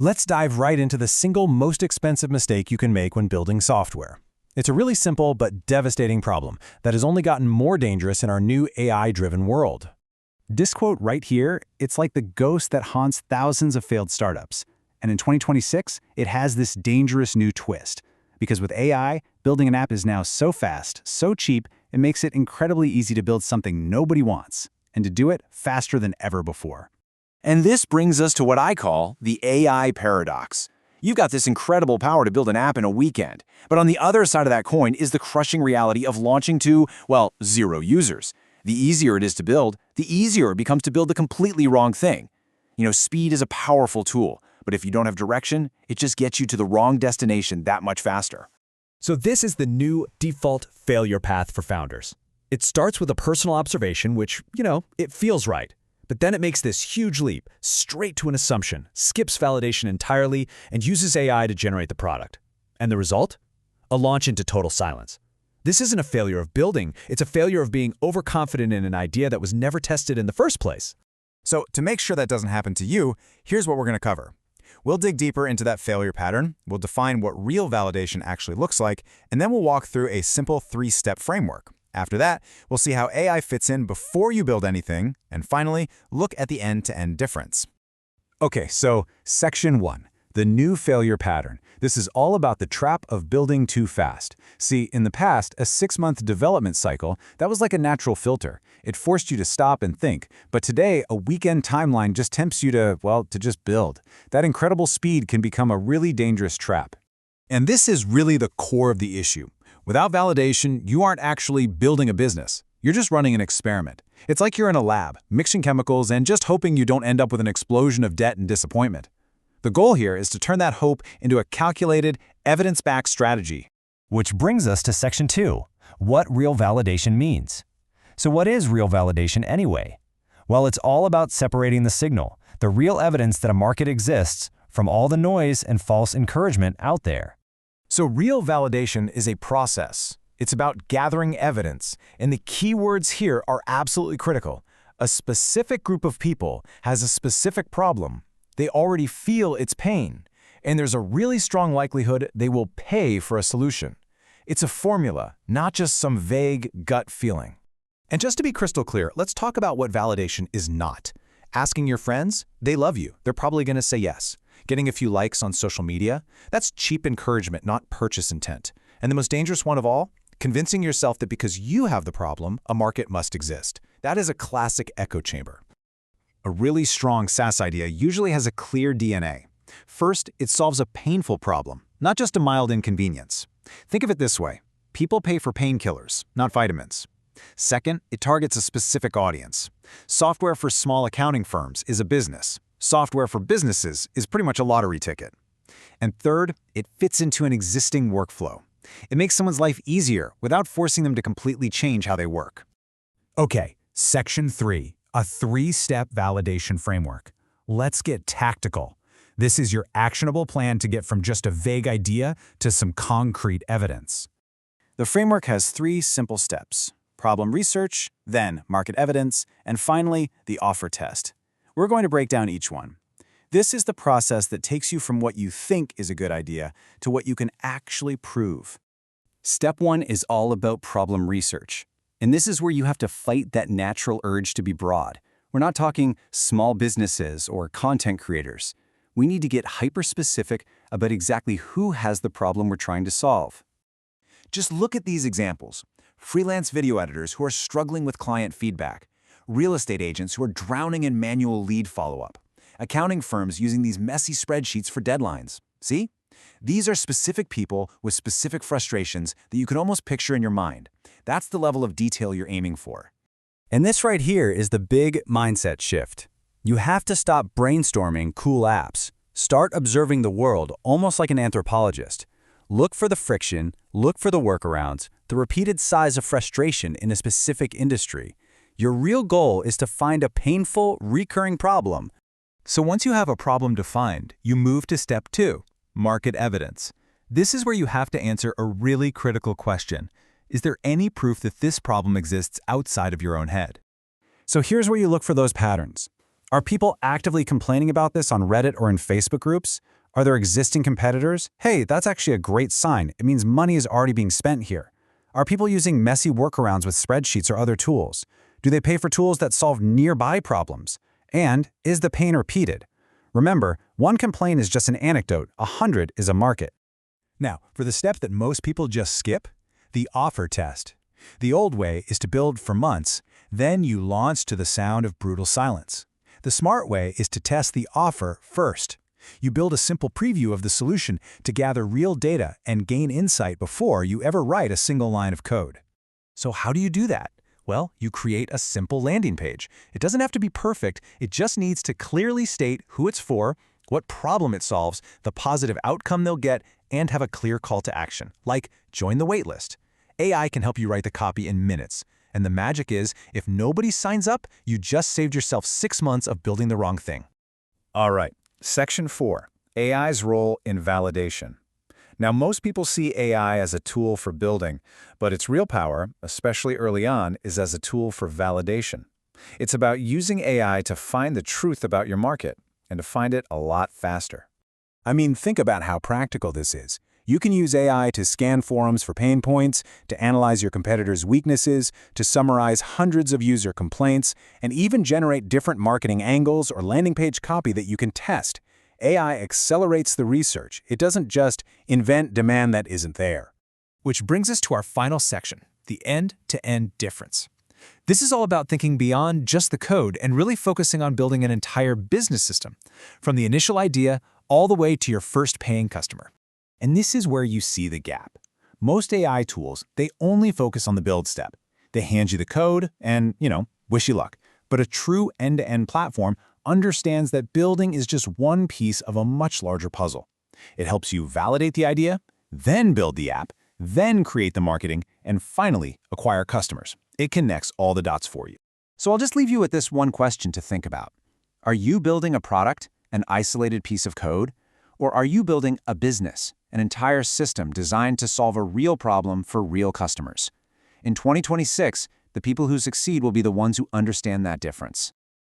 Let's dive right into the single most expensive mistake you can make when building software. It's a really simple but devastating problem that has only gotten more dangerous in our new AI-driven world. This quote right here, it's like the ghost that haunts thousands of failed startups. And in 2026, it has this dangerous new twist. Because with AI, building an app is now so fast, so cheap, it makes it incredibly easy to build something nobody wants, and to do it faster than ever before. And this brings us to what I call the AI paradox. You've got this incredible power to build an app in a weekend, but on the other side of that coin is the crushing reality of launching to, well, 0 users. The easier it is to build, the easier it becomes to build the completely wrong thing. Speed is a powerful tool, but if you don't have direction, it just gets you to the wrong destination that much faster. So this is the new default failure path for founders. It starts with a personal observation, which, it feels right. But then it makes this huge leap straight to an assumption, skips validation entirely, and uses AI to generate the product. And the result? A launch into total silence. This isn't a failure of building, it's a failure of being overconfident in an idea that was never tested in the first place. So to make sure that doesn't happen to you, here's what we're going to cover. We'll dig deeper into that failure pattern, we'll define what real validation actually looks like, and then we'll walk through a simple 3-step framework. After that, we'll see how AI fits in before you build anything, and finally, look at the end-to-end difference. Okay, so Section 1, the new failure pattern. This is all about the trap of building too fast. See, in the past, a 6-month development cycle, that was like a natural filter. It forced you to stop and think. But today, a weekend timeline just tempts you to just build. That incredible speed can become a really dangerous trap. And this is really the core of the issue. Without validation, you aren't actually building a business. You're just running an experiment. It's like you're in a lab, mixing chemicals and just hoping you don't end up with an explosion of debt and disappointment. The goal here is to turn that hope into a calculated, evidence-backed strategy. Which brings us to Section 2, what real validation means. So what is real validation anyway? Well, it's all about separating the signal, the real evidence that a market exists, from all the noise and false encouragement out there. So real validation is a process. It's about gathering evidence, and the key words here are absolutely critical. A specific group of people has a specific problem. They already feel its pain, and there's a really strong likelihood they will pay for a solution. It's a formula, not just some vague gut feeling. And just to be crystal clear, let's talk about what validation is not. Asking your friends, they love you. They're probably going to say yes. Getting a few likes on social media, that's cheap encouragement, not purchase intent. And the most dangerous one of all, convincing yourself that because you have the problem, a market must exist. That is a classic echo chamber. A really strong SaaS idea usually has a clear DNA. First, it solves a painful problem, not just a mild inconvenience. Think of it this way. People pay for painkillers, not vitamins. Second, it targets a specific audience. Software for small accounting firms is a business. Software for businesses is pretty much a lottery ticket. And third, it fits into an existing workflow. It makes someone's life easier without forcing them to completely change how they work. Okay, Section 3, a 3-step validation framework. Let's get tactical. This is your actionable plan to get from just a vague idea to some concrete evidence. The framework has 3 simple steps: problem research, then market evidence, and finally, the offer test. We're going to break down each one. This is the process that takes you from what you think is a good idea to what you can actually prove. Step 1 is all about problem research. And this is where you have to fight that natural urge to be broad. We're not talking small businesses or content creators. We need to get hyper-specific about exactly who has the problem we're trying to solve. Just look at these examples. Freelance video editors who are struggling with client feedback. Real estate agents who are drowning in manual lead follow-up. Accounting firms using these messy spreadsheets for deadlines. See? These are specific people with specific frustrations that you can almost picture in your mind. That's the level of detail you're aiming for. And this right here is the big mindset shift. You have to stop brainstorming cool apps. Start observing the world almost like an anthropologist. Look for the friction, look for the workarounds, the repeated sighs of frustration in a specific industry. Your real goal is to find a painful, recurring problem. So once you have a problem defined, you move to step 2, market evidence. This is where you have to answer a really critical question. Is there any proof that this problem exists outside of your own head? So here's where you look for those patterns. Are people actively complaining about this on Reddit or in Facebook groups? Are there existing competitors? Hey, that's actually a great sign. It means money is already being spent here. Are people using messy workarounds with spreadsheets or other tools? Do they pay for tools that solve nearby problems? And is the pain repeated? Remember, one complaint is just an anecdote, 100 is a market. Now, for the step that most people just skip, the offer test. The old way is to build for months, then you launch to the sound of brutal silence. The smart way is to test the offer first. You build a simple preview of the solution to gather real data and gain insight before you ever write a single line of code. So how do you do that? Well, you create a simple landing page. It doesn't have to be perfect, it just needs to clearly state who it's for, what problem it solves, the positive outcome they'll get, and have a clear call to action, like join the waitlist. AI can help you write the copy in minutes. And the magic is, if nobody signs up, you just saved yourself 6 months of building the wrong thing. All right, Section 4, AI's role in validation. Now, most people see AI as a tool for building, but its real power, especially early on, is as a tool for validation. It's about using AI to find the truth about your market, and to find it a lot faster. I mean, think about how practical this is. You can use AI to scan forums for pain points, to analyze your competitors' weaknesses, to summarize hundreds of user complaints, and even generate different marketing angles or landing page copy that you can test. AI accelerates the research. It doesn't just invent demand that isn't there. Which brings us to our final section, the end-to-end difference. This is all about thinking beyond just the code and really focusing on building an entire business system, from the initial idea all the way to your first paying customer. And this is where you see the gap. Most AI tools, they only focus on the build step. They hand you the code and, wish you luck. But a true end-to-end platform understands that building is just one piece of a much larger puzzle. It helps you validate the idea, then build the app, then create the marketing, and finally acquire customers. It connects all the dots for you. So I'll just leave you with this one question to think about. Are you building a product, an isolated piece of code? Or are you building a business, an entire system designed to solve a real problem for real customers? In 2026, the people who succeed will be the ones who understand that difference.